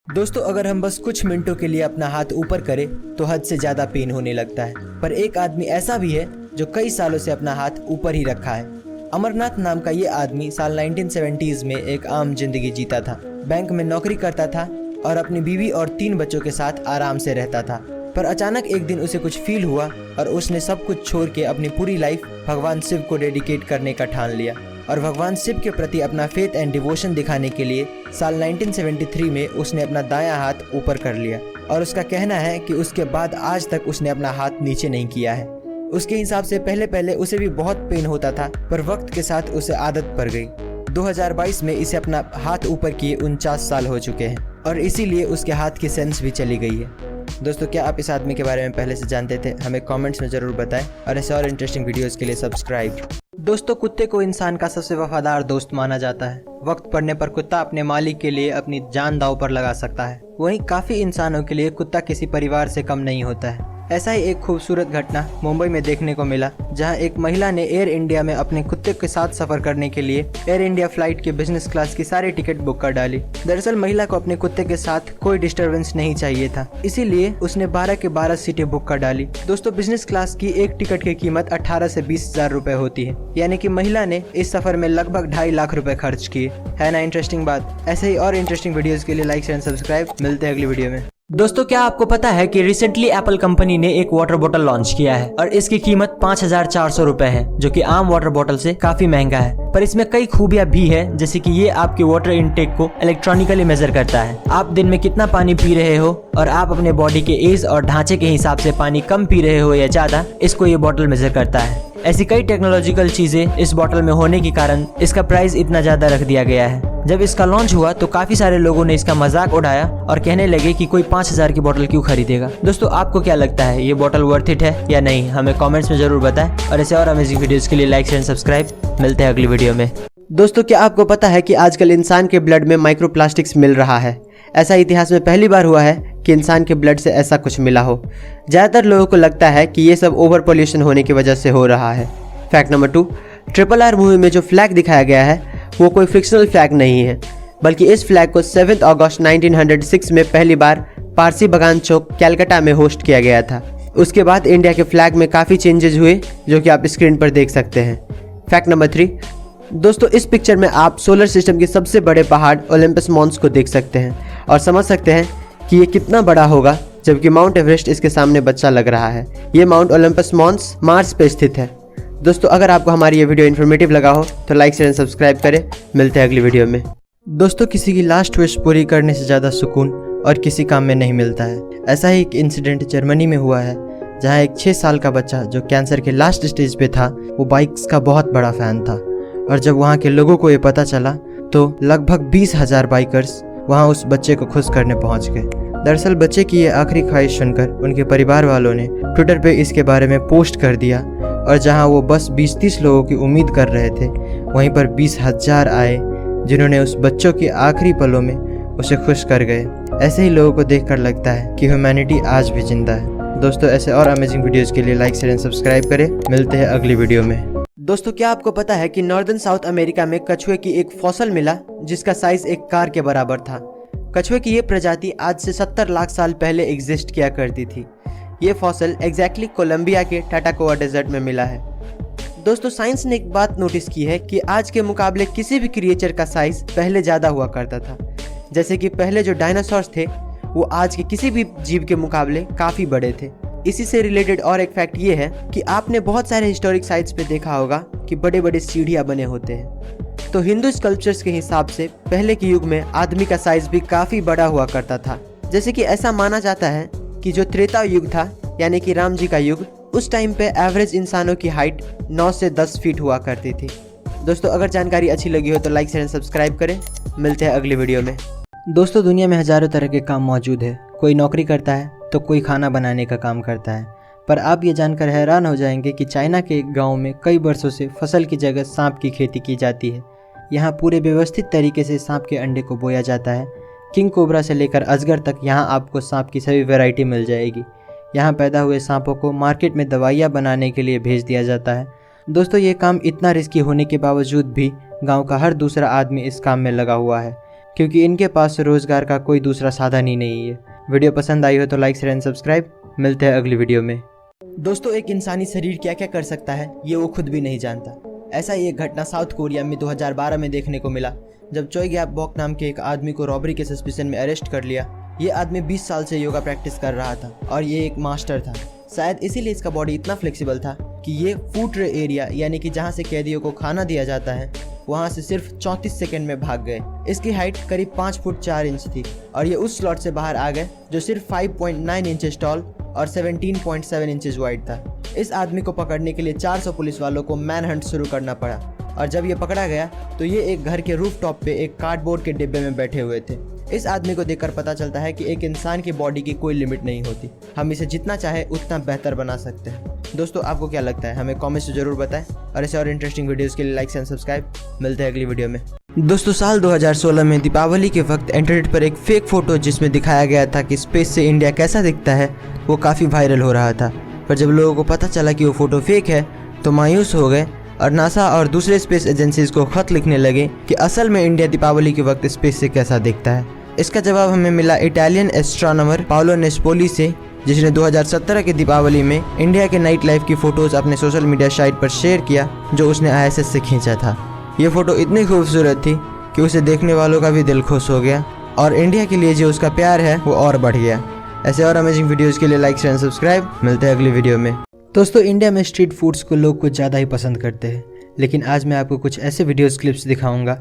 दोस्तों, अगर हम बस कुछ मिनटों के लिए अपना हाथ ऊपर करें तो हद से ज़्यादा पेन होने लगता है। पर एक आदमी ऐसा भी है जो कई सालों से अपना हाथ ऊपर ही रखा है। अमरनाथ नाम का ये आदमी साल 1970s में एक आम जिंदगी जीता था। बैंक में नौकरी करता था और अपनी बीवी और 3 बच्चों के साथ आराम से रहता था। पर अचानक एक दिन उसे कुछ फील हुआ और उसने सब कुछ छोड़ के अपनी पूरी लाइफ भगवान शिव को डेडिकेट करने का ठान लिया। और भगवान शिव के प्रति अपना फेथ एंड डिवोशन दिखाने के लिए साल 1973 में उसने अपना दायां हाथ ऊपर कर लिया। और उसका कहना है कि उसके बाद आज तक उसने अपना हाथ नीचे नहीं किया है। उसके हिसाब से पहले पहले उसे भी बहुत पेन होता था, पर वक्त के साथ उसे आदत पड़ गई। 2022 में इसे अपना हाथ ऊपर किए 49 साल हो चुके हैं और इसीलिए उसके हाथ की सेंस भी चली गई है। दोस्तों, क्या आप इस आदमी के बारे में पहले से जानते थे? हमें कमेंट्स में ज़रूर बताएं और ऐसे और इंटरेस्टिंग वीडियोस के लिए सब्सक्राइब। दोस्तों, कुत्ते को इंसान का सबसे वफादार दोस्त माना जाता है। वक्त पड़ने पर कुत्ता अपने मालिक के लिए अपनी जान दांव पर लगा सकता है। वहीं काफ़ी इंसानों के लिए कुत्ता किसी परिवार से कम नहीं होता है। ऐसा ही एक खूबसूरत घटना मुंबई में देखने को मिला, जहां एक महिला ने एयर इंडिया में अपने कुत्ते के साथ सफर करने के लिए एयर इंडिया फ्लाइट के बिजनेस क्लास की सारी टिकट बुक कर डाली। दरअसल महिला को अपने कुत्ते के साथ कोई डिस्टरबेंस नहीं चाहिए था, इसीलिए उसने 12 के 12 सीटें बुक कर डाली। दोस्तों, बिजनेस क्लास की एक टिकट की कीमत 18 से 20 हजार रुपए होती है, यानी कि महिला ने इस सफर में लगभग 2.5 लाख रुपए खर्च किए। है ना इंटरेस्टिंग बात? ऐसे ही और इंटरेस्टिंग वीडियोस के लिए लाइक शेयर सब्सक्राइब। मिलते हैं अगली वीडियो में। दोस्तों, क्या आपको पता है कि रिसेंटली एप्पल कंपनी ने एक वाटर बोतल लॉन्च किया है और इसकी कीमत 5400 रुपए है, जो कि आम वाटर बोतल से काफी महंगा है। पर इसमें कई खूबियां भी है, जैसे कि ये आपके वाटर इनटेक को इलेक्ट्रॉनिकली मेजर करता है। आप दिन में कितना पानी पी रहे हो और आप अपने बॉडी के एज और ढांचे के हिसाब से पानी कम पी रहे हो या ज्यादा, इसको ये बोतल मेजर करता है। ऐसी कई टेक्नोलॉजिकल चीजें इस बोतल में होने के कारण इसका प्राइस इतना ज्यादा रख दिया गया है। जब इसका लॉन्च हुआ तो काफी सारे लोगों ने इसका मजाक उड़ाया और कहने लगे कि कोई 5000 की बोतल क्यों खरीदेगा। दोस्तों, आपको क्या लगता है, ये बोतल वर्थ इट है या नहीं? हमें कमेंट्स में जरूर बताएं और ऐसे और अमेजिंग वीडियोस के लिए लाइक शेयर सब्सक्राइब। मिलते हैं अगली वीडियो में। दोस्तों, क्या आपको पता है कि आजकल इंसान के ब्लड में माइक्रोप्लास्टिक्स मिल रहा है? ऐसा इतिहास में पहली बार हुआ है कि इंसान के ब्लड से ऐसा कुछ मिला हो। ज़्यादातर लोगों को लगता है कि ये सब ओवर पॉल्यूशन होने की वजह से हो रहा है। फैक्ट नंबर 2, RRR मूवी में जो फ्लैग दिखाया गया है वो कोई फिक्शनल फ्लैग नहीं है, बल्कि इस फ्लैग को 7 अगस्त 1906 में पहली बार पारसी बगान चौक कैलकाटा में होस्ट किया गया था। उसके बाद इंडिया के फ्लैग में काफ़ी चेंजेस हुए, जो कि आप स्क्रीन पर देख सकते हैं। फैक्ट नंबर 3, दोस्तों, इस पिक्चर में आप सोलर सिस्टम के सबसे बड़े पहाड़ ओलंपस मॉन्स को देख सकते हैं और समझ सकते हैं कि ये कितना बड़ा होगा, जबकि माउंट एवरेस्ट इसके सामने बच्चा लग रहा है। ये माउंट ओलंपस मॉन्स मार्स पे स्थित है। दोस्तों, अगर आपको हमारी ये वीडियो इन्फॉर्मेटिव लगा हो तो लाइक शेयर सब्सक्राइब करें। मिलते हैं अगली वीडियो में। दोस्तों, किसी की लास्ट विश पूरी करने से ज़्यादा सुकून और किसी काम में नहीं मिलता है। ऐसा ही एक इंसिडेंट जर्मनी में हुआ है, जहां एक 6 साल का बच्चा जो कैंसर के लास्ट स्टेज पे था, वो बाइक्स का बहुत बड़ा फ़ैन था। और जब वहाँ के लोगों को ये पता चला तो लगभग 20,000 बाइकर्स वहाँ उस बच्चे को खुश करने पहुँच गए। दरअसल बच्चे की ये आखिरी ख्वाहिश सुनकर उनके परिवार वालों ने ट्विटर पे इसके बारे में पोस्ट कर दिया और जहां वो बस 20-30 लोगों की उम्मीद कर रहे थे, वहीं पर 20,000 आए, जिन्होंने उस बच्चों के आखिरी पलों में उसे खुश कर गए। ऐसे ही लोगों को देखकर लगता है कि ह्यूमैनिटी आज भी जिंदा है। दोस्तों, ऐसे और अमेजिंग वीडियोस के लिए लाइक शेयर एंड सब्सक्राइब करें। मिलते हैं अगली वीडियो में। दोस्तों, क्या आपको पता है कि नॉर्दर्न साउथ अमेरिका में कछुए की एक फॉसिल मिला जिसका साइज एक कार के बराबर था। कछुए की ये प्रजाति आज से 70 लाख साल पहले एग्जिस्ट किया करती थी। ये फॉसिल एग्जैक्टली कोलंबिया के टाटाकोआ डेजर्ट में मिला है। दोस्तों, साइंस ने एक बात नोटिस की है कि आज के मुकाबले किसी भी क्रिएचर का साइज पहले ज़्यादा हुआ करता था। जैसे कि पहले जो डायनासोर्स थे वो आज के किसी भी जीव के मुकाबले काफ़ी बड़े थे। इसी से रिलेटेड और एक फैक्ट ये है कि आपने बहुत सारे हिस्टोरिक साइट्स पे देखा होगा कि बड़े बड़े सीढ़ियाँ बने होते हैं। तो हिंदू स्कल्पचर्स के हिसाब से पहले के युग में आदमी का साइज भी काफ़ी बड़ा हुआ करता था। जैसे कि ऐसा माना जाता है कि जो त्रेता युग था, यानी कि राम जी का युग, उस टाइम पे एवरेज इंसानों की हाइट 9 से 10 फीट हुआ करती थी। दोस्तों, अगर जानकारी अच्छी लगी हो तो लाइक शेयर सब्सक्राइब करें। मिलते हैं अगली वीडियो में। दोस्तों, दुनिया में हज़ारों तरह के काम मौजूद है। कोई नौकरी करता है तो कोई खाना बनाने का काम करता है। पर आप ये जानकर हैरान हो जाएंगे कि चाइना के एक गाँव में कई वर्षों से फसल की जगह सांप की खेती की जाती है। यहाँ पूरे व्यवस्थित तरीके से सांप के अंडे को बोया जाता है। किंग कोबरा से लेकर अजगर तक यहाँ आपको सांप की सभी वैरायटी मिल जाएगी। यहाँ पैदा हुए सांपों को मार्केट में दवाइयाँ बनाने के लिए भेज दिया जाता है। दोस्तों, ये काम इतना रिस्की होने के बावजूद भी गांव का हर दूसरा आदमी इस काम में लगा हुआ है, क्योंकि इनके पास रोजगार का कोई दूसरा साधन ही नहीं है। वीडियो पसंद आई हो तो लाइक शेयर एंड सब्सक्राइब। मिलते हैं अगली वीडियो में। दोस्तों, एक इंसानी शरीर क्या क्या कर सकता है ये वो खुद भी नहीं जानता। ऐसा ही एक घटना साउथ कोरिया में 2012 में देखने को मिला, जब चोई गैप बॉक नाम के एक आदमी को रॉबरी के सस्पिशन में अरेस्ट कर लिया। ये आदमी 20 साल से योगा प्रैक्टिस कर रहा था और ये एक मास्टर था। शायद इसीलिए इसका बॉडी इतना फ्लेक्सिबल था कि ये फूड ट्रे एरिया यानी कि जहाँ से कैदियों को खाना दिया जाता है वहाँ से सिर्फ 34 सेकंड में भाग गए। इसकी हाइट करीब 5 फुट 4 इंच थी और ये उस स्लॉट से बाहर आ गए जो सिर्फ 5.9 इंचेस टॉल और 17.7 इंचेस वाइड था। इस आदमी को पकड़ने के लिए 400 पुलिस वालों को मैन हंट शुरू करना पड़ा और जब ये पकड़ा गया तो ये एक घर के रूफ टॉप पे एक कार्डबोर्ड के डिब्बे में बैठे हुए थे। इस आदमी को देखकर पता चलता है कि एक इंसान की बॉडी की कोई लिमिट नहीं होती, हम इसे जितना चाहे उतना बेहतर बना सकते हैं। दोस्तों, आपको क्या लगता है हमें कमेंट्स में जरूर बताएं और ऐसे और इंटरेस्टिंग वीडियोस के लिए लाइक एंड सब्सक्राइब। मिलते हैं अगली वीडियो में। दोस्तों, साल 2016 में दीपावली के वक्त इंटरनेट पर एक फेक फोटो जिसमें दिखाया गया था कि स्पेस से इंडिया कैसा दिखता है वो काफ़ी वायरल हो रहा था। पर जब लोगों को पता चला कि वो फोटो फेक है तो मायूस हो गए और नासा और दूसरे स्पेस एजेंसीज को खत लिखने लगे कि असल में इंडिया दीपावली के वक्त स्पेस से कैसा दिखता है। इसका जवाब हमें मिला इटालियन एस्ट्रोनॉमर पाओलो नेस्पोली से, जिसने 2017 के दीपावली में इंडिया के नाइट लाइफ की फ़ोटोज़ अपने सोशल मीडिया साइट पर शेयर किया जो उसने ISS से खींचा था। ये फ़ोटो इतनी खूबसूरत थी कि उसे देखने वालों का भी दिल खुश हो गया और इंडिया के लिए जो उसका प्यार है वो और बढ़ गया। ऐसे और अमेजिंग वीडियोज़ के लिए लाइक शेयर एंड सब्सक्राइब। मिलते हैं अगली वीडियो में। दोस्तों, इंडिया में स्ट्रीट फूड्स को लोग कुछ ज़्यादा ही पसंद करते हैं, लेकिन आज मैं आपको कुछ ऐसे वीडियोज़ क्लिप्स दिखाऊंगा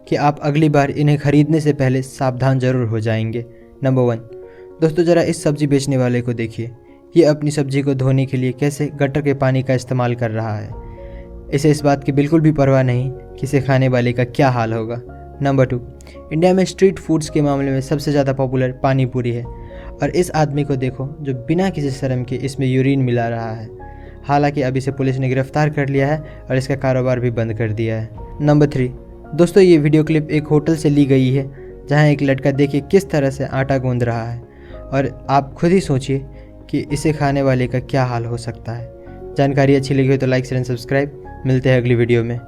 कि आप अगली बार इन्हें खरीदने से पहले सावधान जरूर हो जाएंगे। नंबर 1, दोस्तों ज़रा इस सब्जी बेचने वाले को देखिए। ये अपनी सब्जी को धोने के लिए कैसे गटर के पानी का इस्तेमाल कर रहा है। इसे इस बात की बिल्कुल भी परवाह नहीं कि इसे खाने वाले का क्या हाल होगा। नंबर 2, इंडिया में स्ट्रीट फूड्स के मामले में सबसे ज़्यादा पॉपुलर पानी पूरी है और इस आदमी को देखो जो बिना किसी शर्म के इसमें यूरिन मिला रहा है। हालांकि अब इसे पुलिस ने गिरफ्तार कर लिया है और इसका कारोबार भी बंद कर दिया है। नंबर 3, दोस्तों ये वीडियो क्लिप एक होटल से ली गई है जहां एक लड़का देखिए किस तरह से आटा गूंद रहा है और आप खुद ही सोचिए कि इसे खाने वाले का क्या हाल हो सकता है। जानकारी अच्छी लगी हो तो लाइक शेयर एंड सब्सक्राइब। मिलते हैं अगली वीडियो में।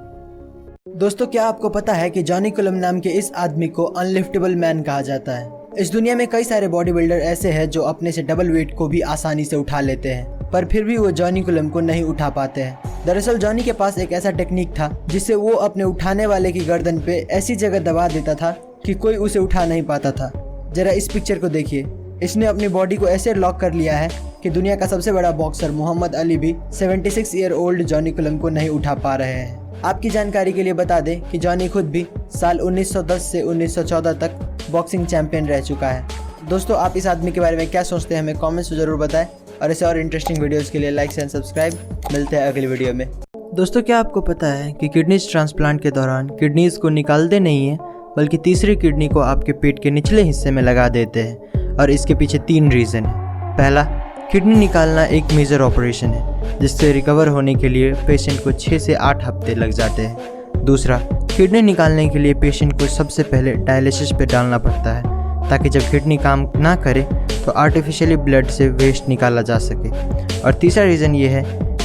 दोस्तों, क्या आपको पता है कि जॉनी कुलम नाम के इस आदमी को अनलिफ्टेबल मैन कहा जाता है। इस दुनिया में कई सारे बॉडी बिल्डर ऐसे हैं जो अपने से डबल वेट को भी आसानी से उठा लेते हैं, पर फिर भी वो जॉनी कुलम को नहीं उठा पाते हैं। दरअसल जॉनी के पास एक ऐसा टेक्निक था जिससे वो अपने उठाने वाले की गर्दन पे ऐसी जगह दबा देता था कि कोई उसे उठा नहीं पाता था। जरा इस पिक्चर को देखिए। इसने अपनी बॉडी को ऐसे लॉक कर लिया है कि दुनिया का सबसे बड़ा बॉक्सर मोहम्मद अली भी 76 ईयर ओल्ड जॉनी कुलम को नहीं उठा पा रहे हैं। आपकी जानकारी के लिए बता दें कि जॉनी खुद भी साल 1910 से 1914 तक बॉक्सिंग चैंपियन रह चुका है। दोस्तों, आप इस आदमी के बारे में क्या सोचते हैं हमें कमेंट्स में जरूर बताएं और ऐसे और इंटरेस्टिंग वीडियोस के लिए लाइक एंड सब्सक्राइब। मिलते हैं अगली वीडियो में। दोस्तों, क्या आपको पता है कि किडनीज ट्रांसप्लांट के दौरान किडनीज को निकालते नहीं हैं बल्कि तीसरी किडनी को आपके पेट के निचले हिस्से में लगा देते हैं और इसके पीछे 3 रीज़न है। पहला, किडनी निकालना एक मेजर ऑपरेशन है जिससे रिकवर होने के लिए पेशेंट को 6 से 8 हफ्ते लग जाते हैं। दूसरा, किडनी निकालने के लिए पेशेंट को सबसे पहले डायलिसिस पे डालना पड़ता है ताकि जब किडनी काम ना करे तो आर्टिफिशियली ब्लड से वेस्ट निकाला जा सके। और तीसरा रीज़न ये है,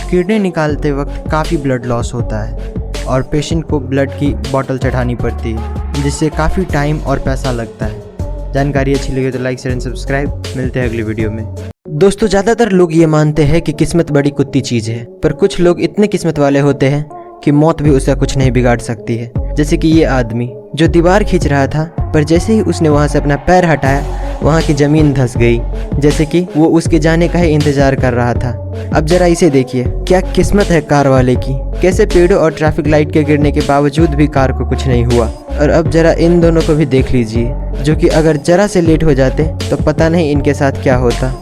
किडनी निकालते वक्त काफ़ी ब्लड लॉस होता है और पेशेंट को ब्लड की बोतल चढ़ानी पड़ती है जिससे काफ़ी टाइम और पैसा लगता है। जानकारी अच्छी लगी तो लाइक शेयर एंड सब्सक्राइब। मिलते हैं अगली वीडियो में। दोस्तों, ज़्यादातर लोग ये मानते हैं कि किस्मत बड़ी कुत्ती चीज़ है, पर कुछ लोग इतने किस्मत वाले होते हैं कि मौत भी उसका कुछ नहीं बिगाड़ सकती है। जैसे कि ये आदमी जो दीवार खींच रहा था, पर जैसे ही उसने वहाँ से अपना पैर हटाया वहाँ की ज़मीन धंस गई, जैसे कि वो उसके जाने का ही इंतज़ार कर रहा था। अब जरा इसे देखिए, क्या किस्मत है कार वाले की। कैसे पेड़ों और ट्रैफिक लाइट के गिरने के बावजूद भी कार को कुछ नहीं हुआ। और अब जरा इन दोनों को भी देख लीजिए जो कि अगर जरा से लेट हो जाते तो पता नहीं इनके साथ क्या होता।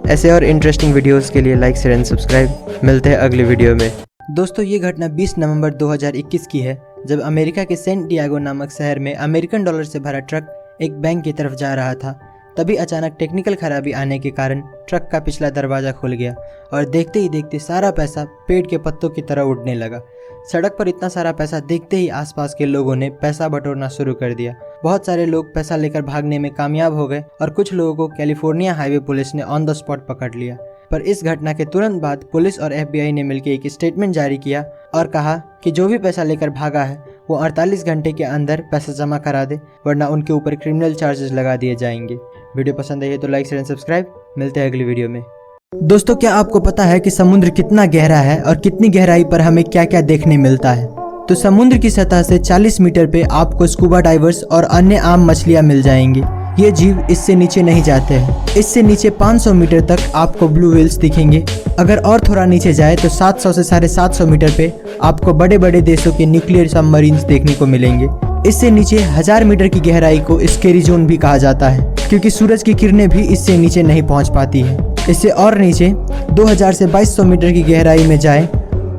ऐसे और इंटरेस्टिंग वीडियोस के लिए लाइक शेयर एंड सब्सक्राइब। मिलते हैं अगली वीडियो में। दोस्तों, ये घटना 20 नवंबर 2021 की है जब अमेरिका के सेंट डिएगो नामक शहर में अमेरिकन डॉलर से भरा ट्रक एक बैंक की तरफ जा रहा था। तभी अचानक टेक्निकल खराबी आने के कारण ट्रक का पिछला दरवाज़ा खुल गया और देखते ही देखते सारा पैसा पेड़ के पत्तों की तरह उड़ने लगा। सड़क पर इतना सारा पैसा देखते ही आसपास के लोगों ने पैसा बटोरना शुरू कर दिया। बहुत सारे लोग पैसा लेकर भागने में कामयाब हो गए और कुछ लोगों को कैलिफोर्निया हाईवे पुलिस ने ऑन द स्पॉट पकड़ लिया। पर इस घटना के तुरंत बाद पुलिस और FBI ने मिलकर एक स्टेटमेंट जारी किया और कहा कि जो भी पैसा लेकर भागा है वो 48 घंटे के अंदर पैसा जमा करा दे, वरना उनके ऊपर क्रिमिनल चार्जेस लगा दिए जाएंगे। वीडियो पसंद आई है तो लाइक शेयर एंड सब्सक्राइब। मिलते हैं अगली वीडियो में। दोस्तों, क्या आपको पता है कि समुद्र कितना गहरा है और कितनी गहराई पर हमें क्या क्या देखने मिलता है? तो समुद्र की सतह से 40 मीटर पे आपको स्कूबा डाइवर्स और अन्य आम मछलियाँ मिल जाएंगी। ये जीव इससे नीचे नहीं जाते हैं। इससे नीचे 500 मीटर तक आपको ब्लू व्हेल्स दिखेंगे। अगर और थोड़ा नीचे जाए तो 700 से 750 मीटर पे आपको बड़े बड़े देशों के न्यूक्लियर सबमरीन्स देखने को मिलेंगे। इससे नीचे 1000 मीटर की गहराई को स्केरी जोन भी कहा जाता है, क्योंकि सूरज की किरणें भी इससे नीचे नहीं पहुंच पाती है। इससे और नीचे 2000 से 2200 मीटर की गहराई में जाए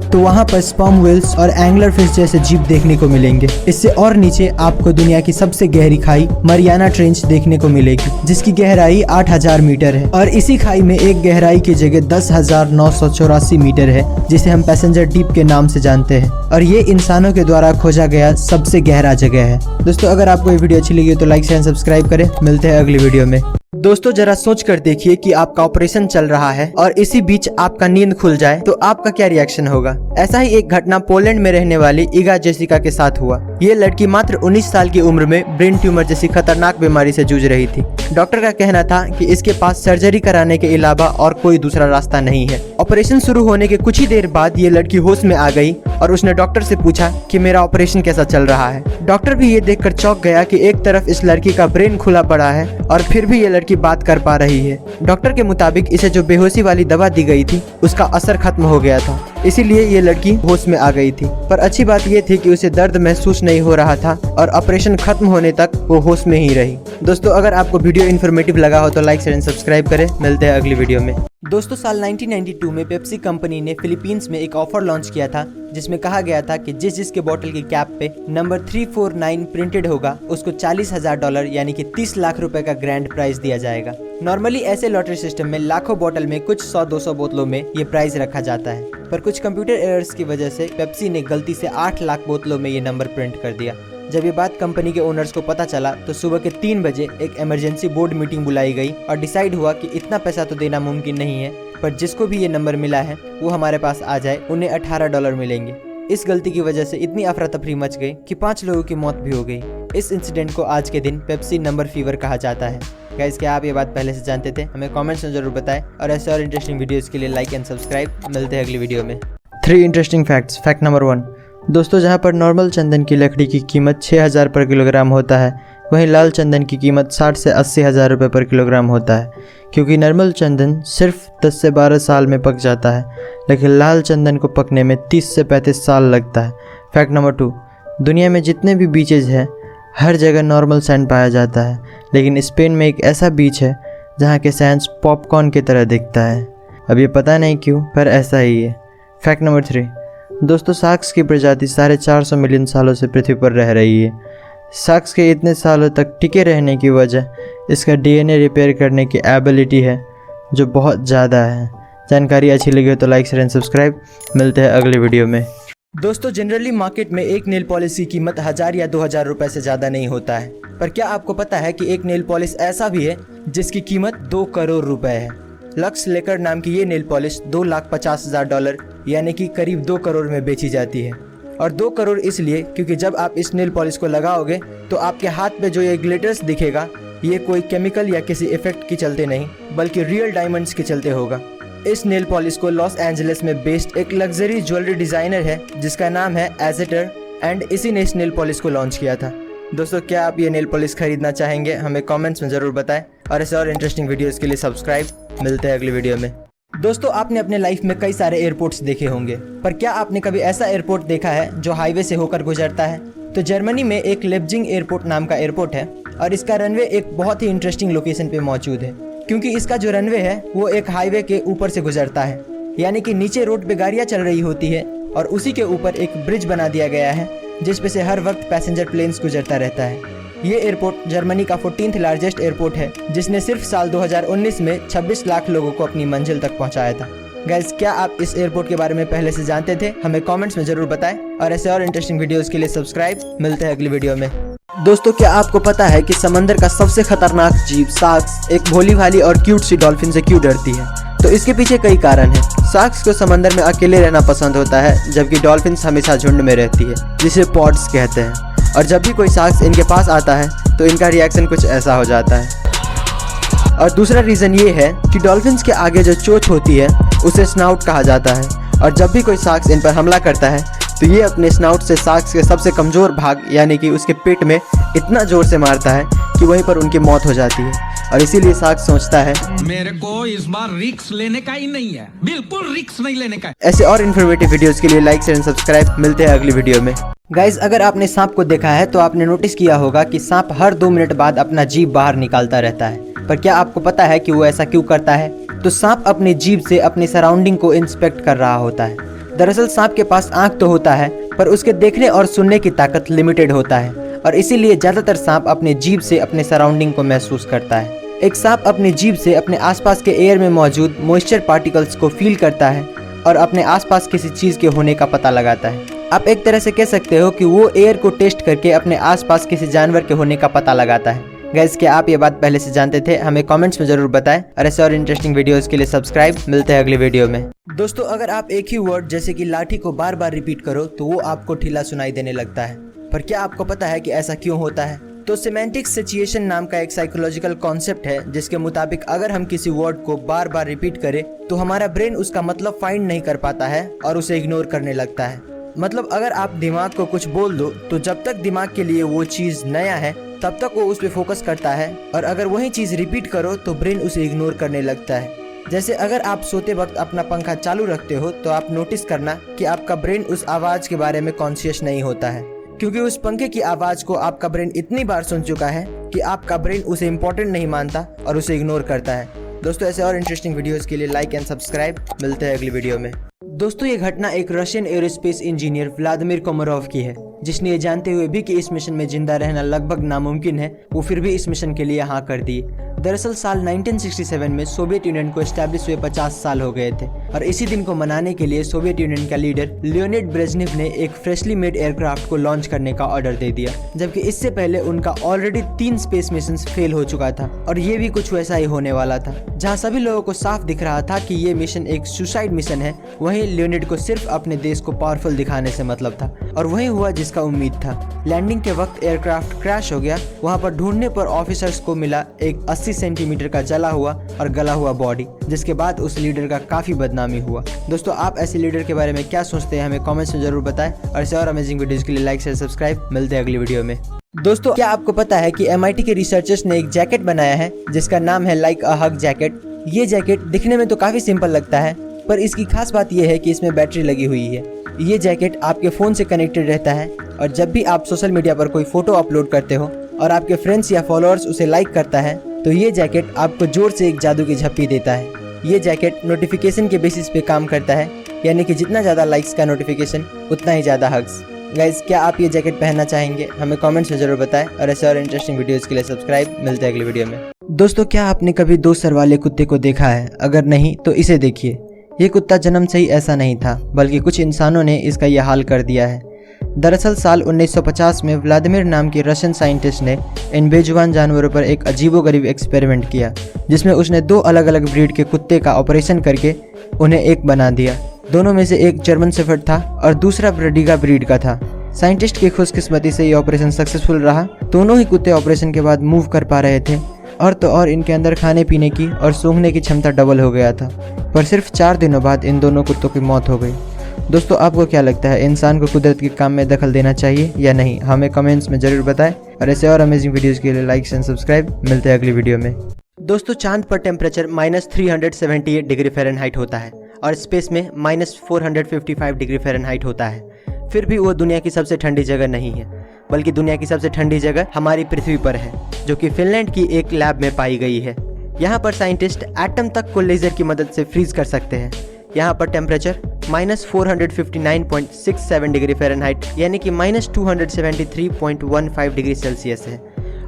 तो वहाँ पर स्पर्म व्हेल्स और एंगलर फिश जैसे जीव देखने को मिलेंगे। इससे और नीचे आपको दुनिया की सबसे गहरी खाई मरियाना ट्रेंच देखने को मिलेगी, जिसकी गहराई 8000 मीटर है। और इसी खाई में एक गहराई की जगह 10,984 मीटर है, जिसे हम पैसेंजर डीप के नाम से जानते हैं। और ये इंसानों के द्वारा खोजा गया सबसे गहरा जगह है। दोस्तों, अगर आपको ये वीडियो अच्छी लगी तो लाइक शेयर सब्सक्राइब करें। मिलते हैं अगली वीडियो में। दोस्तों, जरा सोच कर देखिए कि आपका ऑपरेशन चल रहा है और इसी बीच आपका नींद खुल जाए तो आपका क्या रिएक्शन होगा। ऐसा ही एक घटना पोलैंड में रहने वाली इगा जेसिका के साथ हुआ। ये लड़की मात्र 19 साल की उम्र में ब्रेन ट्यूमर जैसी खतरनाक बीमारी से जूझ रही थी। डॉक्टर का कहना था कि इसके पास सर्जरी कराने के अलावा और कोई दूसरा रास्ता नहीं है। ऑपरेशन शुरू होने के कुछ ही देर बाद ये लड़की होश में आ गई और उसने डॉक्टर से पूछा कि मेरा ऑपरेशन कैसा चल रहा है। डॉक्टर भी ये देखकर चौंक गया कि एक तरफ इस लड़की का ब्रेन खुला पड़ा है और फिर भी ये लड़की बात कर पा रही है। डॉक्टर के मुताबिक इसे जो बेहोशी वाली दवा दी गई थी उसका असर खत्म हो गया था, इसीलिए ये लड़की होश में आ गई थी। पर अच्छी बात ये थी कि उसे दर्द महसूस नहीं हो रहा था और ऑपरेशन खत्म होने तक वो होश में ही रही। दोस्तों, अगर आपको वीडियो इन्फॉर्मेटिव लगा हो तो लाइक शेयर एंड सब्सक्राइब करें। मिलते हैं अगली वीडियो में। दोस्तों, साल 1992 में पेप्सी कंपनी ने फिलीपींस में एक ऑफर लॉन्च किया था, जिसमें कहा गया था कि जिसके बोतल की कैप पे नंबर 349 प्रिंटेड होगा उसको $40,000 यानी कि 30 लाख रुपए का ग्रैंड प्राइज दिया जाएगा। नॉर्मली ऐसे लॉटरी सिस्टम में लाखों बोतल में कुछ 100-200 बोतलों में ये प्राइज रखा जाता है, पर कुछ कंप्यूटर एरर्स की वजह से पेप्सी ने गलती से 8 लाख बोतलों में ये नंबर प्रिंट कर दिया। जब ये बात कंपनी के ओनर्स को पता चला तो सुबह के 3 बजे एक इमरजेंसी बोर्ड मीटिंग बुलाई गई और डिसाइड हुआ कि इतना पैसा तो देना मुमकिन नहीं है, पर जिसको भी ये नंबर मिला है वो हमारे पास आ जाए, उन्हें $18 मिलेंगे। इस गलती की वजह से इतनी अफरा तफरी मच गई कि 5 लोगों की मौत भी हो गई। इस इंसिडेंट को आज के दिन पेप्सी नंबर फीवर कहा जाता है। गाइस, क्या आप ये बात पहले से जानते थे? हमें कमेंट्स में जरूर बताएं और ऐसे और इंटरेस्टिंग वीडियोस के लिए लाइक एंड सब्सक्राइब। मिलते हैं अगली वीडियो में। 3 इंटरेस्टिंग फैक्ट्स। Fact number 1। दोस्तों, जहां पर नॉर्मल चंदन की लकड़ी की कीमत 6000 पर किलोग्राम होता है, वहीं लाल चंदन की कीमत 60 से 80 हज़ार रुपये पर किलोग्राम होता है, क्योंकि नॉर्मल चंदन सिर्फ 10 से 12 साल में पक जाता है, लेकिन लाल चंदन को पकने में 30 से 35 साल लगता है। Fact number 2। दुनिया में जितने भी बीचेज हैं हर जगह नॉर्मल सैंड पाया जाता है, लेकिन स्पेन में एक ऐसा बीच है जहाँ के सैंड्स पॉपकॉर्न की तरह दिखता है। अब ये पता नहीं क्यों, पर ऐसा ही है। Fact number 3। दोस्तों, शार्क्स की प्रजाति 450 मिलियन सालों से पृथ्वी पर रह रही है। शार्क्स के इतने सालों तक टिके रहने की वजह इसका DNA रिपेयर करने की एबिलिटी है, जो बहुत ज़्यादा है। जानकारी अच्छी लगी हो तो लाइक शेयर एंड सब्सक्राइब। मिलते हैं अगली वीडियो में। दोस्तों, जनरली मार्केट में एक नेल पॉलिश की कीमत 1000 या 2000 रुपए से ज़्यादा नहीं होता है, पर क्या आपको पता है कि एक नेल पॉलिश ऐसा भी है जिसकी कीमत 2 करोड़ रुपए है। लक्स लेकर नाम की ये नेल पॉलिश $2,50,000 यानी कि करीब 2 करोड़ में बेची जाती है। और 2 करोड़ इसलिए क्योंकि जब आप इस नेल पॉलिश को लगाओगे तो आपके हाथ पे जो ये ग्लिटर्स दिखेगा, ये कोई केमिकल या किसी इफेक्ट के चलते नहीं, बल्कि रियल डायमंड्स के चलते होगा। इस नेल पॉलिश को लॉस एंजलिस में बेस्ड एक लग्जरी ज्वेलरी डिजाइनर है जिसका नाम है एजेटर, एंड इसी ने इस नेल पॉलिश को लॉन्च किया था। दोस्तों, क्या आप ये नेल पॉलिश खरीदना चाहेंगे? हमें कमेंट्स में ज़रूर बताएं और ऐसे और इंटरेस्टिंग वीडियोस के लिए सब्सक्राइब। मिलते हैं अगली वीडियो में। दोस्तों, आपने अपने लाइफ में कई सारे एयरपोर्ट्स देखे होंगे, पर क्या आपने कभी ऐसा एयरपोर्ट देखा है जो हाईवे से होकर गुजरता है? तो जर्मनी में एक लेप्जिग एयरपोर्ट नाम का एयरपोर्ट है और इसका रनवे एक बहुत ही इंटरेस्टिंग लोकेशन पे मौजूद है, क्योंकि इसका जो रनवे है वो एक हाईवे के ऊपर से गुजरता है, यानी कि नीचे रोड पे गाड़ियाँ चल रही होती है और उसी के ऊपर एक ब्रिज बना दिया गया है जिस पे से हर वक्त पैसेंजर प्लेन्स गुजरता रहता है। ये एयरपोर्ट जर्मनी का 14th लार्जेस्ट एयरपोर्ट है, जिसने सिर्फ साल 2019 में 26 लाख लोगों को अपनी मंजिल तक पहुंचाया था। गाइस, क्या आप इस एयरपोर्ट के बारे में पहले से जानते थे? हमें कमेंट्स में जरूर बताएं और ऐसे और इंटरेस्टिंग वीडियोस के लिए सब्सक्राइब। मिलते हैं अगली वीडियो में। दोस्तों, क्या आपको पता है कि समंदर का सबसे खतरनाक जीव शार्क्स एक भोली भाली और क्यूट सी डॉल्फिन से क्यों डरती है? तो इसके पीछे कई कारण हैं। शार्क्स को समंदर में अकेले रहना पसंद होता है, जबकि डॉल्फिन्स हमेशा झुंड में रहती है, जिसे पॉड्स कहते हैं। और जब भी कोई शार्क्स इनके पास आता है तो इनका रिएक्शन कुछ ऐसा हो जाता है। और दूसरा रीज़न ये है कि डॉल्फिन्स के आगे जो चोंच होती है उसे स्नाउट कहा जाता है, और जब भी कोई शार्क्स इन पर हमला करता है तो ये अपने स्नाउट से शार्क्स के सबसे कमज़ोर भाग यानी कि उसके पेट में इतना ज़ोर से मारता है कि वहीं पर उनकी मौत हो जाती है। और इसीलिए शार्क सोचता है मेरे को इस बार रिस्क लेने का ही नहीं है, बिल्कुल रिस्क नहीं लेने का। ऐसे और इन्फॉर्मेटिव वीडियोस के लिए लाइक शेयर एंड सब्सक्राइब। मिलते हैं अगली वीडियो में। गाइज, अगर आपने सांप को देखा है तो आपने नोटिस किया होगा कि सांप हर 2 मिनट बाद अपना जीभ बाहर निकालता रहता है। पर क्या आपको पता है कि वो ऐसा क्यों करता है? तो सांप अपनी जीभ से अपनी सराउंडिंग को इंस्पेक्ट कर रहा होता है। दरअसल सांप के पास आंख तो होता है, पर उसके देखने और सुनने की ताकत लिमिटेड होता है, और इसीलिए ज्यादातर सांप अपने जीभ से अपने सराउंडिंग को महसूस करता है। एक सांप अपनी जीभ से अपने आसपास के एयर में मौजूद मॉइस्चर पार्टिकल्स को फील करता है और अपने आसपास किसी चीज के होने का पता लगाता है। आप एक तरह से कह सकते हो कि वो एयर को टेस्ट करके अपने आसपास किसी जानवर के होने का पता लगाता है। गाइस, क्या आप ये बात पहले से जानते थे? हमें कमेंट्स में जरूर बताएं, और ऐसे और इंटरेस्टिंग वीडियोस के लिए सब्सक्राइब। मिलते हैं अगली वीडियो में। दोस्तों, अगर आप एक ही वर्ड जैसे कि लाठी को बार बार रिपीट करो तो वो आपको ढीला सुनाई देने लगता है। पर क्या आपको पता है कि ऐसा क्यों होता है? तो सिमेंटिक सिचुएशन नाम का एक साइकोलॉजिकल कॉन्सेप्ट है, जिसके मुताबिक अगर हम किसी वर्ड को बार बार रिपीट करें तो हमारा ब्रेन उसका मतलब फाइंड नहीं कर पाता है और उसे इग्नोर करने लगता है। मतलब अगर आप दिमाग को कुछ बोल दो तो जब तक दिमाग के लिए वो चीज नया है तब तक वो उस पर फोकस करता है, और अगर वही चीज रिपीट करो तो ब्रेन उसे इग्नोर करने लगता है। जैसे अगर आप सोते वक्त अपना पंखा चालू रखते हो तो आप नोटिस करना कि आपका ब्रेन उस आवाज के बारे में कॉन्शियस नहीं होता है, क्योंकि उस पंखे की आवाज को आपका ब्रेन इतनी बार सुन चुका है कि आपका ब्रेन उसे इम्पोर्टेंट नहीं मानता और उसे इग्नोर करता है। दोस्तों, ऐसे और इंटरेस्टिंग वीडियोस के लिए लाइक एंड सब्सक्राइब। मिलते हैं अगली वीडियो में। दोस्तों, ये घटना एक रशियन एरोस्पेस इंजीनियर व्लादिमीर कोमरोव की है, जिसने ये जानते हुए भी कि इस मिशन में जिंदा रहना लगभग नामुमकिन है, वो फिर भी इस मिशन के लिए हाँ कर दिए। दरअसल साल 1967 में सोवियत यूनियन को एस्टैब्लिश हुए 50 साल हो गए थे, और इसी दिन को मनाने के लिए सोवियत यूनियन का लीडर लियोनिड ब्रेजनेव ने एक फ्रेशली मेड एयरक्राफ्ट को लॉन्च करने का ऑर्डर दे दिया, जबकि इससे पहले उनका ऑलरेडी 3 स्पेस मिशन फेल हो चुका था, और ये भी कुछ वैसा ही होने वाला था। जहाँ सभी लोगों को साफ दिख रहा था कि ये मिशन एक सुसाइड मिशन है, वहीं लियोनिड को सिर्फ अपने देश को पावरफुल दिखाने से मतलब था, और वही हुआ जिसका उम्मीद था। लैंडिंग के वक्त एयरक्राफ्ट क्रैश हो गया। वहाँ पर ढूंढने पर ऑफिसर्स को मिला एक 80 सेंटीमीटर का जला हुआ और गला हुआ बॉडी, जिसके बाद उस लीडर का काफी बदनामी हुआ। दोस्तों, आप ऐसे लीडर के बारे में क्या सोचते हैं? हमें कमेंट्स में जरूर बताएं, और ऐसे और अमेजिंग वीडियोस के लिए लाइक शेयर सब्सक्राइब। मिलते हैं अगली वीडियो में। दोस्तों, क्या आपको पता है कि MIT के रिसर्चर्स ने एक जैकेट बनाया है जिसका नाम है लाइक अ हग जैकेट। ये जैकेट दिखने में तो काफी सिंपल लगता है, पर इसकी खास बात यह है कि इसमें बैटरी लगी हुई है। ये जैकेट आपके फ़ोन से कनेक्टेड रहता है, और जब भी आप सोशल मीडिया पर कोई फोटो अपलोड करते हो और आपके फ्रेंड्स या फॉलोअर्स उसे लाइक करता है तो ये जैकेट आपको जोर से एक जादू की झप्पी देता है। ये जैकेट नोटिफिकेशन के बेसिस पे काम करता है, यानी कि जितना ज़्यादा लाइक्स का नोटिफिकेशन उतना ही ज़्यादा हग्स। गाइस, क्या आप ये जैकेट पहनना चाहेंगे? हमें कमेंट्स में जरूर बताएं, और ऐसे और इंटरेस्टिंग वीडियोस के लिए सब्सक्राइब। मिलते हैं अगली वीडियो में। दोस्तों, क्या आपने कभी 2 सर वाले कुत्ते को देखा है? अगर नहीं तो इसे देखिए। ये कुत्ता जन्म से ही ऐसा नहीं था, बल्कि कुछ इंसानों ने इसका यह हाल कर दिया है। दरअसल साल 1950 में व्लादिमीर नाम के रशियन साइंटिस्ट ने इन बेजुबान जानवरों पर एक अजीबोगरीब एक्सपेरिमेंट किया, जिसमें उसने 2 अलग अलग ब्रीड के कुत्ते का ऑपरेशन करके उन्हें एक बना दिया। दोनों में से एक जर्मन शेफर्ड था और दूसरा ब्रेडिगा ब्रीड का था। साइंटिस्ट की खुशकिस्मती से ये ऑपरेशन सक्सेसफुल रहा। दोनों ही कुत्ते ऑपरेशन के बाद मूव कर पा रहे थे, और तो और इनके अंदर खाने पीने की और सूंघने की क्षमता डबल हो गया था। पर सिर्फ 4 दिनों बाद इन दोनों कुत्तों की मौत हो गई। दोस्तों, आपको क्या लगता है, इंसान को कुदरत के काम में दखल देना चाहिए या नहीं? हमें कमेंट्स में जरूर बताएं, और ऐसे और अमेजिंग वीडियोस के लिए लाइक एंड सब्सक्राइब। मिलते हैं अगली वीडियो में। दोस्तों, चांद पर टेम्परेचर -378 डिग्री फ़ारेनहाइट होता है, और स्पेस में -455 डिग्री फ़ारेनहाइट होता है। फिर भी वो दुनिया की सबसे ठंडी जगह नहीं है, बल्कि दुनिया की सबसे ठंडी जगह हमारी पृथ्वी पर है, जो कि फिनलैंड की एक लैब में पाई गई है। यहाँ पर साइंटिस्ट एटम तक को लेजर की मदद से फ्रीज कर सकते हैं। यहाँ पर टेम्परेचर -459.67 डिग्री फ़ारेनहाइट यानी कि -273.15 डिग्री सेल्सियस है।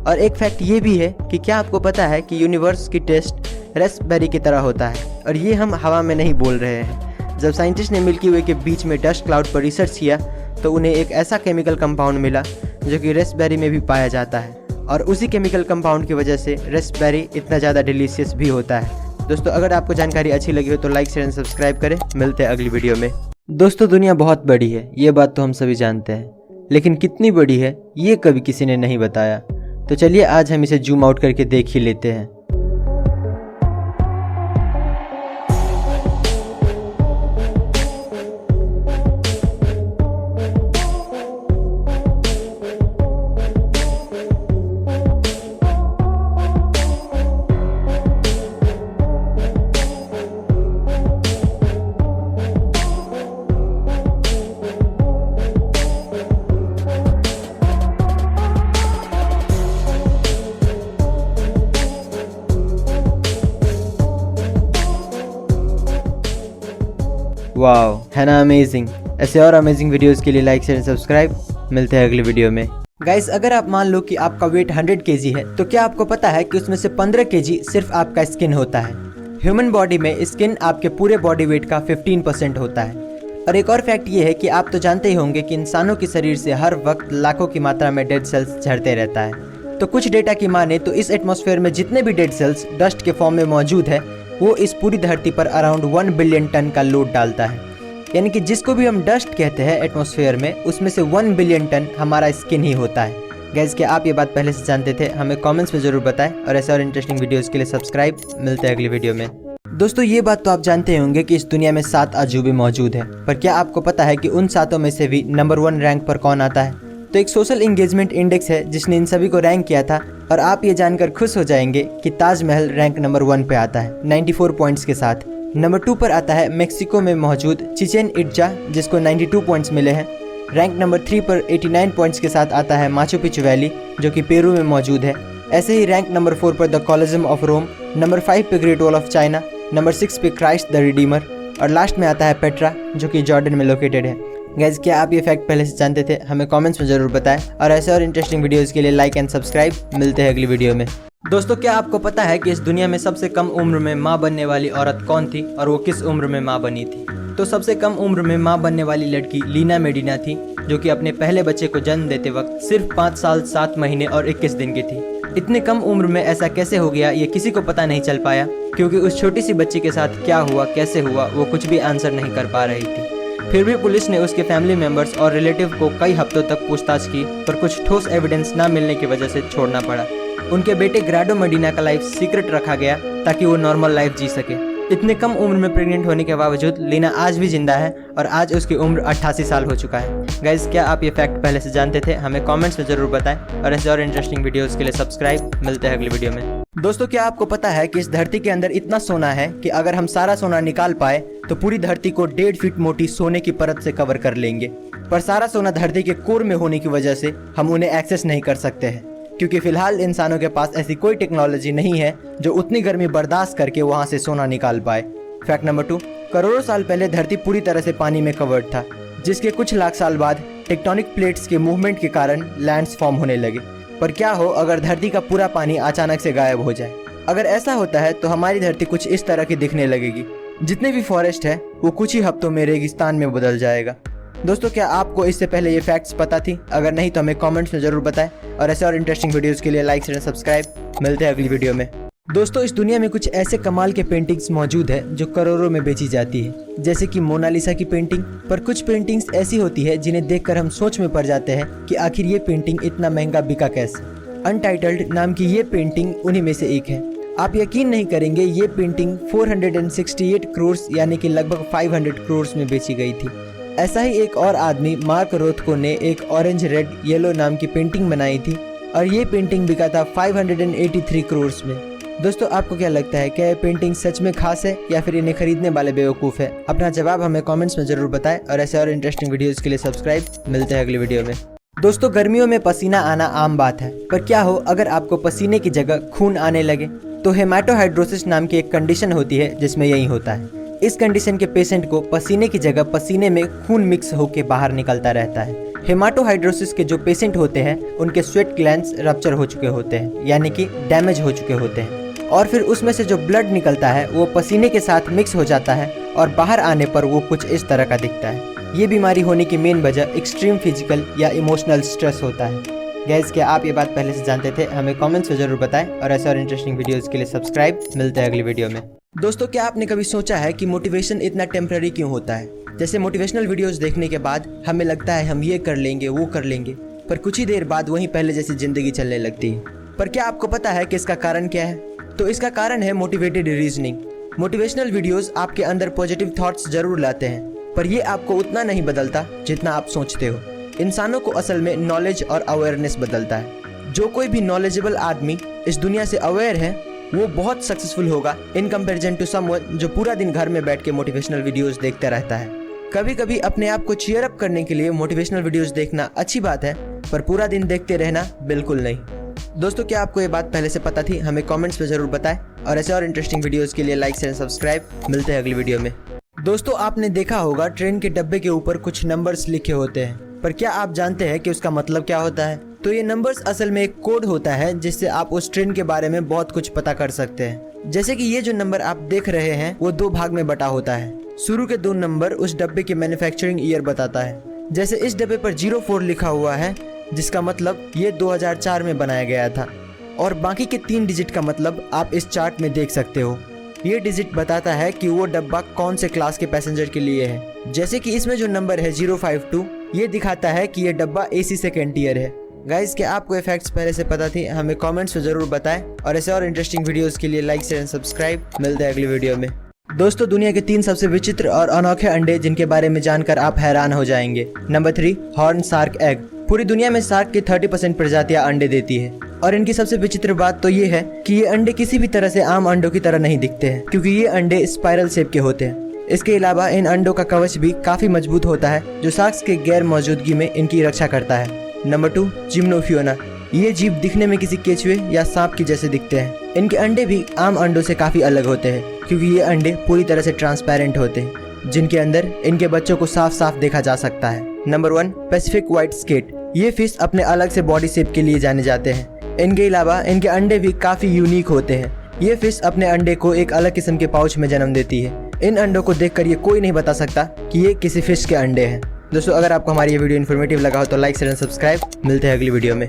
और एक फैक्ट ये भी है कि क्या आपको पता है कि यूनिवर्स की टेस्ट रेस्पबेरी की तरह होता है, और ये हम हवा में नहीं बोल रहे हैं। जब साइंटिस्ट ने मिल्की वे के बीच में डस्ट क्लाउड पर रिसर्च किया तो उन्हें एक ऐसा केमिकल कंपाउंड मिला जो कि रेस्पबेरी में भी पाया जाता है, और उसी केमिकल कंपाउंड की वजह से रेस्पबेरी इतना ज़्यादा डिलीशियस भी होता है। दोस्तों अगर आपको जानकारी अच्छी लगी हो तो लाइक शेयर एंड सब्सक्राइब करें। मिलते हैं अगली वीडियो में। दोस्तों दुनिया बहुत बड़ी है, ये बात तो हम सभी जानते हैं, लेकिन कितनी बड़ी है ये कभी किसी ने नहीं बताया। तो चलिए आज हम इसे जूम आउट करके देख ही लेते हैं। वाओ, है ना अमेजिंग। ऐसे और अमेजिंग वीडियोस के लिए लाइक शेयर सब्सक्राइब। मिलते हैं अगली वीडियो में। गाइस अगर आप मान लो कि आपका वेट 100 kg है तो क्या आपको पता है कि उसमें से 15 kg सिर्फ आपका स्किन होता है। ह्यूमन बॉडी में स्किन आपके पूरे बॉडी वेट का 15% होता है। और एक और फैक्ट ये है कि आप तो जानते ही होंगे कि इंसानों के शरीर से हर वक्त लाखों की मात्रा में डेड सेल्स झड़ते रहता है। तो कुछ डेटा की माने तो इस एटमॉस्फेयर में जितने भी डेड सेल्स डस्ट के फॉर्म में मौजूद है वो इस पूरी धरती पर अराउंड 1 बिलियन टन का लोड डालता है। यानी कि जिसको भी हम डस्ट कहते हैं एटमॉस्फेयर में, उसमें से 1 बिलियन टन हमारा स्किन ही होता है। गाइस क्या आप ये बात पहले से जानते थे? हमें कमेंट्स में जरूर बताएं और ऐसे और इंटरेस्टिंग वीडियोस के लिए सब्सक्राइब। मिलते हैं अगली वीडियो में। दोस्तों ये बात तो आप जानते होंगे कि इस दुनिया में 7 अजूबे मौजूद है, पर क्या आपको पता है कि उन 7 में से भी नंबर 1 रैंक पर कौन आता है? तो एक सोशल एंगेजमेंट इंडेक्स है जिसने इन सभी को रैंक किया था, और आप ये जानकर खुश हो जाएंगे कि ताजमहल रैंक नंबर 1 पे आता है 94 पॉइंट्स के साथ। नंबर 2 पर आता है मेक्सिको में मौजूद चिचेन इट्जा जिसको 92 पॉइंट्स मिले हैं। रैंक नंबर 3 पर 89 पॉइंट्स के साथ आता है माचू पिचू वैली जो कि पेरू में मौजूद है। ऐसे ही रैंक नंबर 4 पर the Colosseum of Rome, number 5 पे great wall of China, number 6 पे क्राइस्ट द रिडीमर, और लास्ट में आता है पेट्रा जो कि जॉर्डन में लोकेटेड है। गाइस क्या आप ये फैक्ट पहले से जानते थे? हमें कमेंट्स में जरूर बताएं और ऐसे और इंटरेस्टिंग वीडियोस के लिए लाइक एंड सब्सक्राइब। मिलते हैं अगली वीडियो में। दोस्तों क्या आपको पता है कि इस दुनिया में सबसे कम उम्र में माँ बनने वाली औरत कौन थी और वो किस उम्र में माँ बनी थी? तो सबसे कम उम्र में माँ बनने वाली लड़की लीना मेडिना थी, जो कि अपने पहले बच्चे को जन्म देते वक्त सिर्फ 5 साल 7 महीने और 21 दिन की थी। इतने कम उम्र में ऐसा कैसे हो गया ये किसी को पता नहीं चल पाया, क्योंकि उस छोटी सी बच्ची के साथ क्या हुआ, कैसे हुआ, वो कुछ भी आंसर नहीं कर पा रही थी। फिर भी पुलिस ने उसके फैमिली मेंबर्स और रिलेटिव को कई हफ्तों तक पूछताछ की, पर कुछ ठोस एविडेंस न मिलने की वजह से छोड़ना पड़ा। उनके बेटे ग्राडो मेडिना का लाइफ सीक्रेट रखा गया ताकि वो नॉर्मल लाइफ जी सके। इतने कम उम्र में प्रेग्नेंट होने के बावजूद लीना आज भी जिंदा है और आज उसकी उम्र 88 साल हो चुका है। गाइस क्या आप ये फैक्ट पहले से जानते थे? हमें कमेंट्स में जरूर बताएं और ऐसे और इंटरेस्टिंग वीडियोस के लिए सब्सक्राइब। मिलते हैं अगली वीडियो में। दोस्तों क्या आपको पता है कि इस धरती के अंदर इतना सोना है कि अगर हम सारा सोना निकाल पाए तो पूरी धरती को 1.5 फीट मोटी सोने की परत से कवर कर लेंगे। पर सारा सोना धरती के कोर में होने की वजह से हम उन्हें एक्सेस नहीं कर सकते हैं, क्योंकि फिलहाल इंसानों के पास ऐसी कोई टेक्नोलॉजी नहीं है जो उतनी गर्मी बर्दाश्त करके वहां से सोना निकाल पाए। फैक्ट नंबर 2, करोड़ों साल पहले धरती पूरी तरह से पानी में कवर्ड था, जिसके कुछ लाख साल बाद टेक्टोनिक प्लेट्स के मूवमेंट के कारण लैंड्स फॉर्म होने लगे। पर क्या हो अगर धरती का पूरा पानी अचानक से गायब हो जाए? अगर ऐसा होता है तो हमारी धरती कुछ इस तरह की दिखने लगेगी। जितने भी फॉरेस्ट है वो कुछ ही हफ्तों में रेगिस्तान में बदल जाएगा। दोस्तों क्या आपको इससे पहले ये फैक्ट्स पता थी? अगर नहीं तो हमें कमेंट्स में जरूर बताएं और ऐसे और इंटरेस्टिंग वीडियोस के लिए लाइक शेयर सब्सक्राइब। मिलते हैं अगली वीडियो में। दोस्तों इस दुनिया में कुछ ऐसे कमाल के पेंटिंग्स मौजूद है जो करोड़ों में बेची जाती है, जैसे कि मोनालिसा की पेंटिंग। पर कुछ पेंटिंग्स ऐसी होती है जिन्हें देखकर हम सोच में पड़ जाते हैं कि आखिर ये पेंटिंग इतना महंगा बिका कैसे। अनटाइटल्ड नाम की ये पेंटिंग उन्हीं में से एक है। आप यकीन नहीं करेंगे, ये पेंटिंग 468 करोड़ यानी कि लगभग 500 करोड़ में बेची गई थी। ऐसा ही एक और आदमी मार्क रोथको ने एक ऑरेंज रेड येलो नाम की पेंटिंग बनाई थी और ये पेंटिंग बिका था 583 करोड़ में। दोस्तों आपको क्या लगता है, क्या ये पेंटिंग सच में खास है या फिर इन्हें खरीदने वाले बेवकूफ़ है? अपना जवाब हमें कमेंट्स में जरूर बताएं और ऐसे और इंटरेस्टिंग वीडियोस के लिए सब्सक्राइब। मिलते हैं अगली वीडियो में। दोस्तों गर्मियों में पसीना आना आम बात है, पर क्या हो अगर आपको पसीने की जगह खून आने लगे? तो हेमाटोहाइड्रोसिस नाम की एक कंडीशन होती है जिसमें यही होता है। इस कंडीशन के पेशेंट को पसीने की जगह पसीने में खून मिक्स होकर बाहर निकलता रहता है। हेमाटोहाइड्रोसिस के जो पेशेंट होते हैं उनके स्वेट ग्लैंड्स रप्चर हो चुके होते हैं, यानी कि डैमेज हो चुके होते हैं, और फिर उसमें से जो ब्लड निकलता है वो पसीने के साथ मिक्स हो जाता है और बाहर आने पर वो कुछ इस तरह का दिखता है। ये बीमारी होने की मेन वजह एक्सट्रीम फिजिकल या इमोशनल स्ट्रेस होता है। गाइस क्या आप ये बात पहले से जानते थे? हमें कमेंट्स में जरूर बताएं और ऐसे और इंटरेस्टिंग वीडियोस के लिए सब्सक्राइब। मिलते हैं अगली वीडियो में। दोस्तों, क्या आपने कभी सोचा है कि मोटिवेशन इतना टेम्पररी क्यों होता है? जैसे मोटिवेशनल वीडियोस देखने के बाद हमें लगता है हम ये कर लेंगे, वो कर लेंगे, पर कुछ ही देर बाद वहीं पहले जैसी जिंदगी चलने लगती है। पर क्या आपको पता है कि इसका कारण क्या है? तो इसका कारण है मोटिवेटेड रीजनिंग। मोटिवेशनल वीडियोस आपके अंदर पॉजिटिव थॉट्स जरूर लाते हैं, पर ये आपको उतना नहीं बदलता जितना आप सोचते हो। इंसानों को असल में नॉलेज और अवेयरनेस बदलता है। जो कोई भी नॉलेजेबल आदमी इस दुनिया से अवेयर है वो बहुत सक्सेसफुल होगा इन कंपैरिजन टू समवन जो पूरा दिन घर में बैठ के मोटिवेशनल वीडियोस देखता रहता है। कभी कभी अपने आप को चीयर अप करने के लिए मोटिवेशनल वीडियोस देखना अच्छी बात है, पर पूरा दिन देखते रहना बिल्कुल नहीं। दोस्तों, क्या आपको ये बात पहले से पता थी? हमें कमेंट्स में जरूर बताएं और ऐसे और इंटरेस्टिंग वीडियोस के लिए लाइक शेयर सब्सक्राइब। मिलते हैं अगली वीडियो में। दोस्तों, आपने देखा होगा ट्रेन के डब्बे के ऊपर कुछ नंबर्स लिखे होते हैं, पर क्या आप जानते हैं कि उसका मतलब क्या होता है? तो ये नंबर्स असल में एक कोड होता है जिससे आप उस ट्रेन के बारे में बहुत कुछ पता कर सकते हैं। जैसे कि ये जो नंबर आप देख रहे हैं वो 2 भाग में बटा होता है। शुरू के 2 नंबर उस डब्बे की मैन्युफैक्चरिंग ईयर बताता है। जैसे इस डब्बे पर 04 लिखा हुआ है जिसका मतलब ये 2004 में बनाया गया था, और बाकी के 3 डिजिट का मतलब आप इस चार्ट में देख सकते हो। ये डिजिट बताता है कि वो डब्बा कौन से क्लास के पैसेंजर के लिए है। जैसे कि इसमें जो नंबर है 052, ये दिखाता है कि ये डब्बा AC सेकेंड ईयर है। गाइस, क्या आपको ये फैक्ट्स पहले से पता थी? हमें कमेंट्स में जरूर बताएं और ऐसे और इंटरेस्टिंग वीडियोस के लिए लाइक शेयर सब्सक्राइब। मिलते हैं अगली वीडियो में। दोस्तों, दुनिया के 3 सबसे विचित्र और अनोखे अंडे जिनके बारे में जानकर आप हैरान हो जाएंगे। Number 3, horn shark egg. पूरी दुनिया में शार्क की 30% प्रजातियां अंडे देती है, और इनकी सबसे विचित्र बात तो ये है कि ये अंडे किसी भी तरह से आम अंडों की तरह नहीं दिखते हैं, क्योंकि ये अंडे स्पाइरल शेप के होते हैं। इसके अलावा इन अंडों का कवच भी काफी मजबूत होता है जो शार्क्स के गैर मौजूदगी में इनकी रक्षा करता है। नंबर 2, जिम्नोफियोना। ये जीव दिखने में किसी केचुए या सांप की जैसे दिखते हैं। इनके अंडे भी आम अंडों से काफी अलग होते हैं, क्योंकि ये अंडे पूरी तरह से ट्रांसपेरेंट होते हैं, जिनके अंदर इनके बच्चों को साफ साफ देखा जा सकता है। Number 1, Pacific white skate. ये फिश अपने अलग से बॉडी शेप के लिए जाने जाते हैं। इनके अलावा इनके अंडे भी काफी यूनिक होते हैं। ये फिश अपने अंडे को एक अलग किस्म के पाउच में जन्म देती है। इन अंडों को देखकर ये कोई नहीं बता सकता कि ये किसी फिश के अंडे हैं। दोस्तों, अगर आपको हमारी ये वीडियो इन्फॉर्मेटिव लगा हो तो लाइक शेयर सब्सक्राइब। मिलते हैं अगली वीडियो में।